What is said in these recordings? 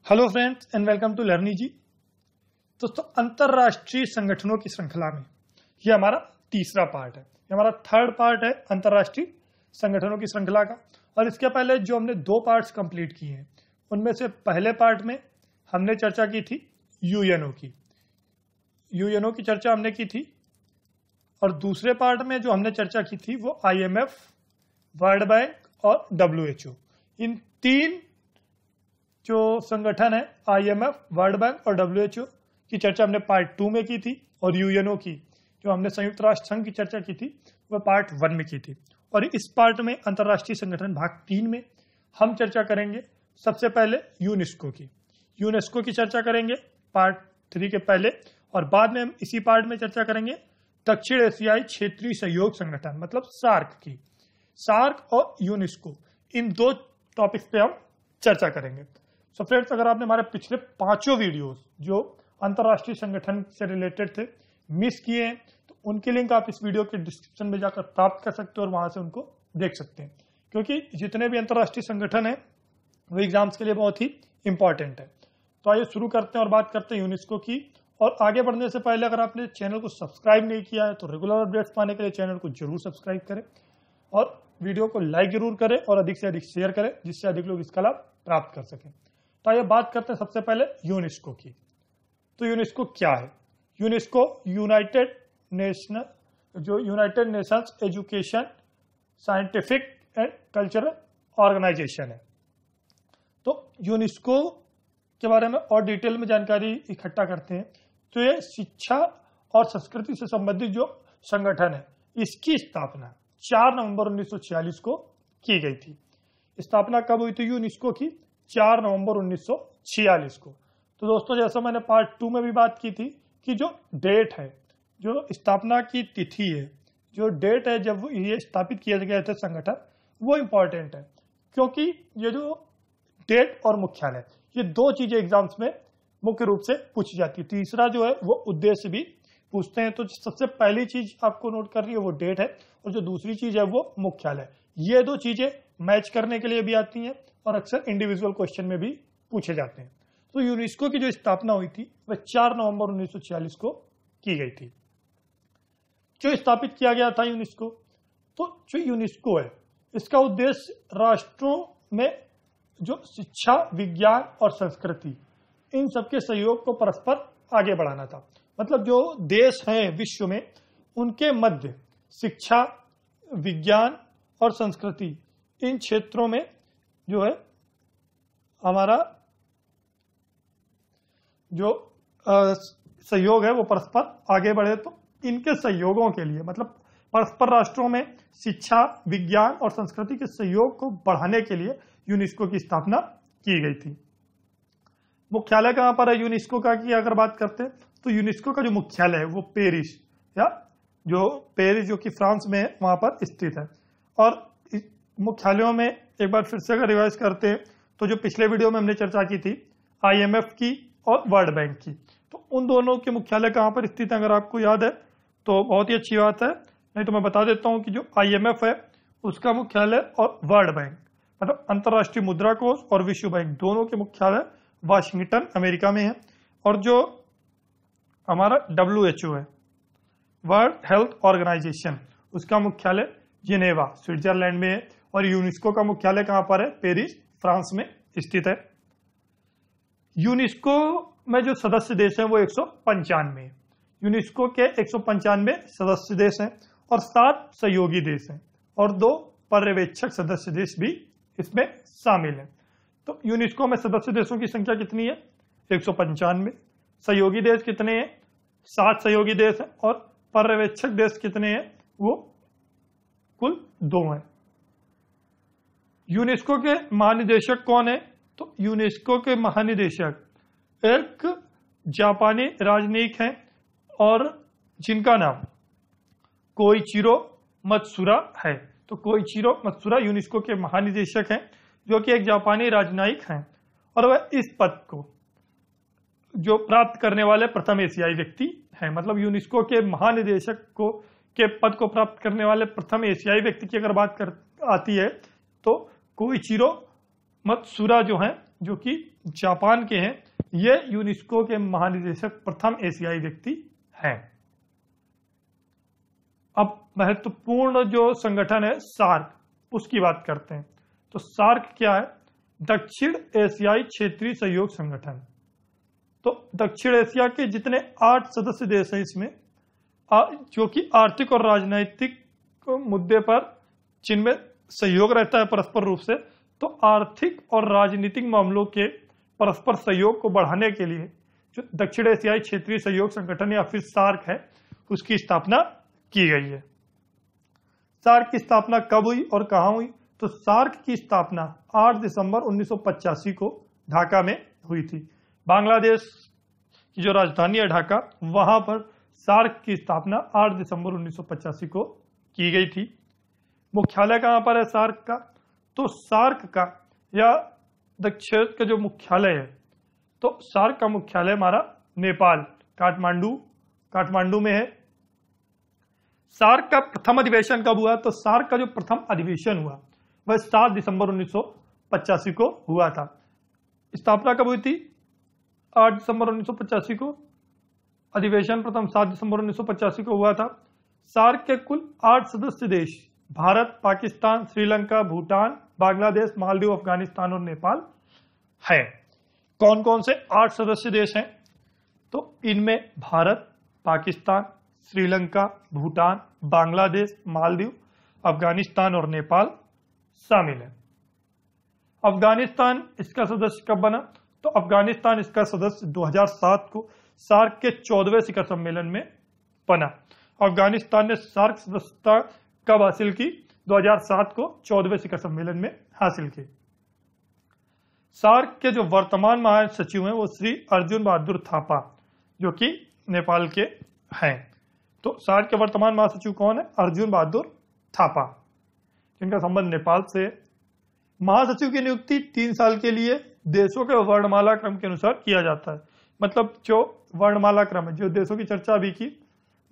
Hello friends and welcome to लर्नी जी। दोस्तों, अंतरराष्ट्रीय संगठनों की श्रृंखला में ये हमारा तीसरा पार्ट है, ये हमारा थर्ड पार्ट है अंतरराष्ट्रीय संगठनों की श्रृंखला का। और इसके पहले जो हमने दो पार्ट्स कंप्लीट किए हैं उनमें से पहले पार्ट में हमने चर्चा की थी यूएनओ की चर्चा हमने की थी। और दूसरे पार्ट में जो हमने चर्चा की थी वो आईएमएफ, वर्ल्ड बैंक और डब्ल्यूएचओ, इन तीन जो संगठन है आईएमएफ, वर्ल्ड बैंक और डब्ल्यूएचओ की चर्चा हमने पार्ट 2 में की थी। और यूएनओ की जो हमने संयुक्त राष्ट्र संघ की चर्चा की थी वह पार्ट 1 में की थी। और इस पार्ट में अंतरराष्ट्रीय संगठन भाग 3 में हम चर्चा करेंगे सबसे पहले यूनेस्को की चर्चा करेंगे पार्ट 3 के पहले, और बाद में हम इसी पार्ट में चर्चा करेंगे दक्षिण एशियाई क्षेत्रीय सहयोग संगठन मतलब सार्क और यूनेस्को, इन दो टॉपिक्स पे हम चर्चा करेंगे। सो फ्रेंड्स, अगर आपने हमारे पिछले 5 वीडियोस जो अंतरराष्ट्रीय संगठन से रिलेटेड थे मिस किए हैं तो उनकी लिंक आप इस वीडियो के डिस्क्रिप्शन में जाकर प्राप्त कर सकते हो और वहां से उनको देख सकते हैं, क्योंकि जितने भी अंतरराष्ट्रीय संगठन है वो एग्जाम्स के लिए बहुत ही इंपॉर्टेंट है। तो आइए शुरू करते हैं और बात करते हैं यूनेस्को की। और आगे बढ़ने से पहले अगर आपने चैनल को सब्सक्राइब नहीं किया है तो रेगुलर अपडेट्स पाने के लिए चैनल को जरूर सब्सक्राइब करें और वीडियो को लाइक जरूर करें और अधिक से अधिक शेयर करें जिससे अधिक लोग इसका लाभ प्राप्त कर सकें। तो आइए बात करते हैं सबसे पहले यूनेस्को की। तो यूनेस्को क्या है? UNESCO United Nations Education, Scientific and Cultural Organization है। तो यूनेस्को के बारे में और डिटेल में जानकारी इकट्ठा करते हैं तो ये शिक्षा और संस्कृति से संबंधित जो संगठन है इसकी स्थापना 4 नवंबर 1946 को की गई थी। स्थापना कब हुई थी यूनेस्को की? 4 नवंबर 1946 को। तो दोस्तों, जैसा मैंने पार्ट 2 में भी बात की थी कि जो डेट है, जो स्थापना की तिथि है, जो डेट है जब ये स्थापित किए गए थे संगठन, वो इंपॉर्टेंट है क्योंकि ये जो डेट और मुख्यालय, ये दो चीजें एग्जाम्स में मुख्य रूप से पूछी जाती है। तीसरा जो है वो उद्देश्य भी पूछते हैं। तो सबसे पहली चीज आपको नोट करनी है वो डेट है और जो दूसरी चीज है वो मुख्यालय। ये दो चीजें मैच करने के लिए भी आती हैं और अक्सर इंडिविजुअल क्वेश्चन में भी पूछे जाते हैं। तो यूनेस्को की जो स्थापना हुई थी वह 4 नवंबर 1946 को की गई थी। जो स्थापित किया गया था यूनेस्को, तो जो यूनेस्को है इसका उद्देश्य राष्ट्रों में जो शिक्षा, विज्ञान और संस्कृति, इन सबके सहयोग को परस्पर आगे बढ़ाना था। मतलब जो देश हैं विश्व में उनके मध्य शिक्षा, विज्ञान और संस्कृति, इन क्षेत्रों में जो है हमारा जो सहयोग है वो परस्पर आगे बढ़े। तो इनके सहयोगों के लिए, मतलब परस्पर राष्ट्रों में शिक्षा, विज्ञान और संस्कृति के सहयोग को बढ़ाने के लिए यूनेस्को की स्थापना की गई थी। मुख्यालय कहां पर है यूनेस्को का की अगर बात करते हैं तो यूनेस्को का जो मुख्यालय है वो पेरिस जो कि फ्रांस में है वहां पर स्थित है। और मुख्यालयों में एक बार फिर से अगर रिवाइज करते हैं तो जो पिछले वीडियो में हमने चर्चा की थी आईएमएफ की और वर्ल्ड बैंक की, तो उन दोनों के मुख्यालय कहां पर स्थित है अगर आपको याद है तो बहुत ही अच्छी बात है। नहीं तो मैं बता देता हूं कि जो आईएमएफ है उसका मुख्यालय और वर्ल्ड बैंक मतलब अंतरराष्ट्रीय मुद्रा कोष और विश्व बैंक दोनों के मुख्यालय वाशिंगटन अमेरिका में है। और जो हमारा डब्ल्यूएचओ है, वर्ल्ड हेल्थ ऑर्गेनाइजेशन, उसका मुख्यालय जिनेवा स्विट्जरलैंड में है। और यूनेस्को का मुख्यालय कहां पर है? पेरिस फ्रांस में स्थित है। यूनेस्को में जो सदस्य देश हैं वो 195 है। यूनेस्को के 195 सदस्य देश हैं और 7 सहयोगी देश हैं और 2 पर्यवेक्षक सदस्य देश भी इसमें शामिल है। तो यूनेस्को में सदस्य देशों की संख्या कितनी है? 195। सहयोगी देश कितने हैं? 7 सहयोगी देश हैं और पर्यवेक्षक देश कितने हैं? वो कुल 2 हैं। यूनेस्को के महानिदेशक कौन है? तो यूनेस्को के महानिदेशक एक जापानी राजनयिक हैं और जिनका नाम कोइचिरो मत्सुरा है। तो कोइचिरो मत्सुरा यूनेस्को के महानिदेशक हैं जो कि एक जापानी राजनयिक हैं और वह इस पद को जो प्राप्त करने वाले प्रथम एशियाई व्यक्ति हैं। मतलब यूनेस्को के महानिदेशक को के पद को प्राप्त करने वाले प्रथम एशियाई व्यक्ति की अगर बात आती है तो कोइचिरो मत्सुरा जो हैं जो कि जापान के हैं, ये यूनेस्को के महानिदेशक प्रथम एशियाई व्यक्ति हैं। अब महत्वपूर्ण जो संगठन है सार्क, उसकी बात करते हैं। तो सार्क क्या है? दक्षिण एशियाई क्षेत्रीय सहयोग संगठन। तो दक्षिण एशिया के जितने 8 सदस्य देश हैं इसमें, जो कि आर्थिक और राजनीतिक मुद्दे पर जिनमें सहयोग रहता है परस्पर रूप से, तो आर्थिक और राजनीतिक मामलों के परस्पर सहयोग को बढ़ाने के लिए जो दक्षिण एशियाई क्षेत्रीय सहयोग संगठन या फिर सार्क है, उसकी स्थापना की गई है। सार्क की स्थापना कब हुई और कहां हुई? तो सार्क की स्थापना 8 दिसंबर 1985 को ढाका में हुई थी। बांग्लादेश की जो राजधानी है ढाका, वहां पर सार्क की स्थापना 8 दिसंबर 1985 को की गई थी। मुख्यालय कहां पर है सार्क का? तो सार्क का या दक्षिण का जो मुख्यालय है, तो सार्क का मुख्यालय हमारा नेपाल काठमांडू में है। सार्क का प्रथम अधिवेशन कब हुआ? तो सार्क का जो प्रथम अधिवेशन हुआ वह 7 दिसंबर 1985 को हुआ था। स्थापना कब हुई थी? 8 दिसंबर 1985 को। अधिवेशन प्रथम 7 दिसंबर 1985 को हुआ था। सार्क के कुल 8 सदस्य देश भारत, पाकिस्तान, श्रीलंका, भूटान, बांग्लादेश, मालदीव, अफगानिस्तान और नेपाल है। कौन कौन से 8 सदस्य देश हैं? तो इनमें भारत, पाकिस्तान, श्रीलंका, भूटान, बांग्लादेश, मालदीव, अफगानिस्तान और नेपाल शामिल है। अफगानिस्तान इसका सदस्य कब बना? तो अफगानिस्तान इसका सदस्य 2007 को सार्क के 14वें शिखर सम्मेलन में बना। अफगानिस्तान ने सार्क सदस्यता कब हासिल की? 2007 को 14वें शिखर सम्मेलन में हासिल की। सार्क के जो वर्तमान महासचिव हैं वो श्री अर्जुन बहादुर थापा, जो कि नेपाल के हैं। तो सार्क के वर्तमान महासचिव कौन है? अर्जुन बहादुर थापा, जिनका संबंध नेपाल से है। महासचिव की नियुक्ति 3 साल के लिए देशों के वर्णमाला क्रम के अनुसार किया जाता है। मतलब जो वर्णमाला क्रम है, जो देशों की चर्चा अभी की,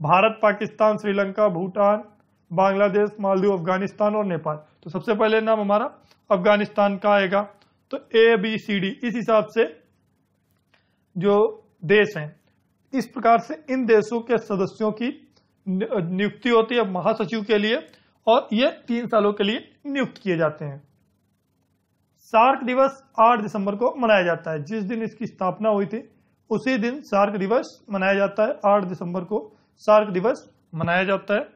भारत, पाकिस्तान, श्रीलंका, भूटान, बांग्लादेश, मालदीव, अफगानिस्तान और नेपाल। तो सबसे पहले नाम हमारा अफगानिस्तान का आएगा। तो ABCD इस हिसाब से जो देश हैं, इस प्रकार से इन देशों के सदस्यों की नियुक्ति होती है महासचिव के लिए, और ये 3 सालों के लिए नियुक्त किए जाते हैं। सार्क दिवस 8 दिसंबर को मनाया जाता है। जिस दिन इसकी स्थापना हुई थी उसी दिन सार्क दिवस मनाया जाता है। 8 दिसंबर को सार्क दिवस मनाया जाता है।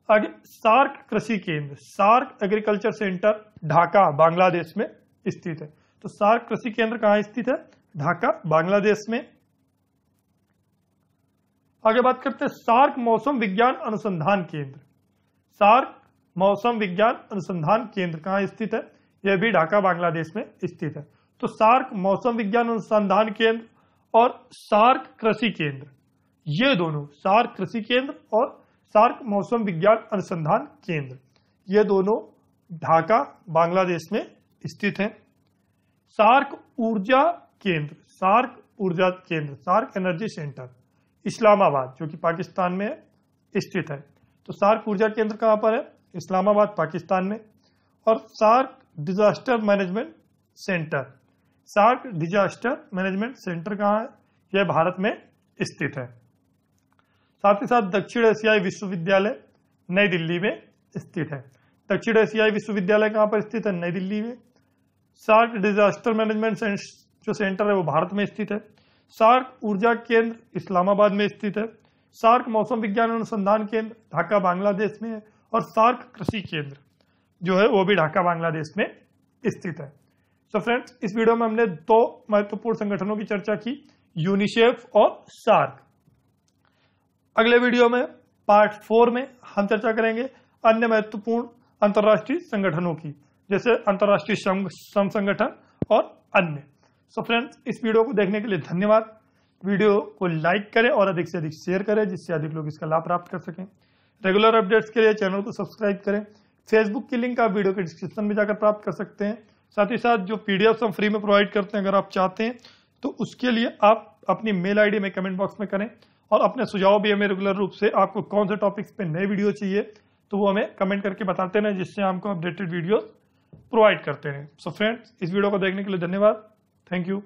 आगे सार्क कृषि केंद्र, सार्क एग्रीकल्चर सेंटर ढाका बांग्लादेश में स्थित है। तो सार्क कृषि केंद्र कहां स्थित है? ढाका बांग्लादेश में। आगे बात करते हैं सार्क मौसम विज्ञान अनुसंधान केंद्र। सार्क मौसम विज्ञान अनुसंधान केंद्र कहां स्थित है? यह भी ढाका बांग्लादेश में स्थित है। तो सार्क मौसम विज्ञान अनुसंधान केंद्र और सार्क कृषि केंद्र, ये दोनों, सार्क कृषि केंद्र और सार्क मौसम विज्ञान अनुसंधान केंद्र, ये दोनों ढाका बांग्लादेश में स्थित हैं। सार्क ऊर्जा केंद्र, सार्क एनर्जी सेंटर इस्लामाबाद, जो कि पाकिस्तान में स्थित है। तो सार्क ऊर्जा केंद्र कहां पर है? इस्लामाबाद पाकिस्तान में। और SAARC disaster management centre, SAARC disaster management centre कहां है? यह भारत में स्थित है। साथ ही साथ दक्षिण एशियाई विश्वविद्यालय नई दिल्ली में स्थित है। दक्षिण एशियाई विश्वविद्यालय कहां पर स्थित है? नई दिल्ली में। सार्क डिजास्टर मैनेजमेंट जो सेंटर है वो भारत में स्थित है। सार्क ऊर्जा केंद्र इस्लामाबाद में स्थित है। सार्क मौसम विज्ञान अनुसंधान केंद्र ढाका बांग्लादेश में है। और सार्क कृषि केंद्र जो है वो भी ढाका बांग्लादेश में स्थित है। सो फ्रेंड्स, इस वीडियो में हमने 2 महत्वपूर्ण संगठनों की चर्चा की, यूनिसेफ और सार्क। अगले वीडियो में पार्ट 4 में हम चर्चा करेंगे अन्य महत्वपूर्ण अंतर्राष्ट्रीय संगठनों की, जैसे अंतर्राष्ट्रीय श्रम संगठन और अन्य। सो फ्रेंड्स, इस वीडियो को देखने के लिए धन्यवाद। वीडियो को लाइक करें और अधिक से अधिक शेयर करें, जिससे अधिक लोग इसका लाभ प्राप्त कर सकें। रेगुलर अपडेट्स के लिए चैनल को सब्सक्राइब करें। फेसबुक की लिंक आप वीडियो के डिस्क्रिप्शन में जाकर प्राप्त कर सकते हैं। साथ ही साथ जो पीडीएफ हम फ्री में प्रोवाइड करते हैं, अगर आप चाहते हैं तो उसके लिए आप अपनी मेल आईडी में कमेंट बॉक्स में करें, और अपने सुझाव भी हमें रेगुलर रूप से, आपको कौन से टॉपिक्स पे नए वीडियो चाहिए तो वो हमें कमेंट करके बताते रहें, जिससे हमको अपडेटेड वीडियोस प्रोवाइड करते हैं। सो फ्रेंड्स, इस वीडियो को देखने के लिए धन्यवाद। Thank you.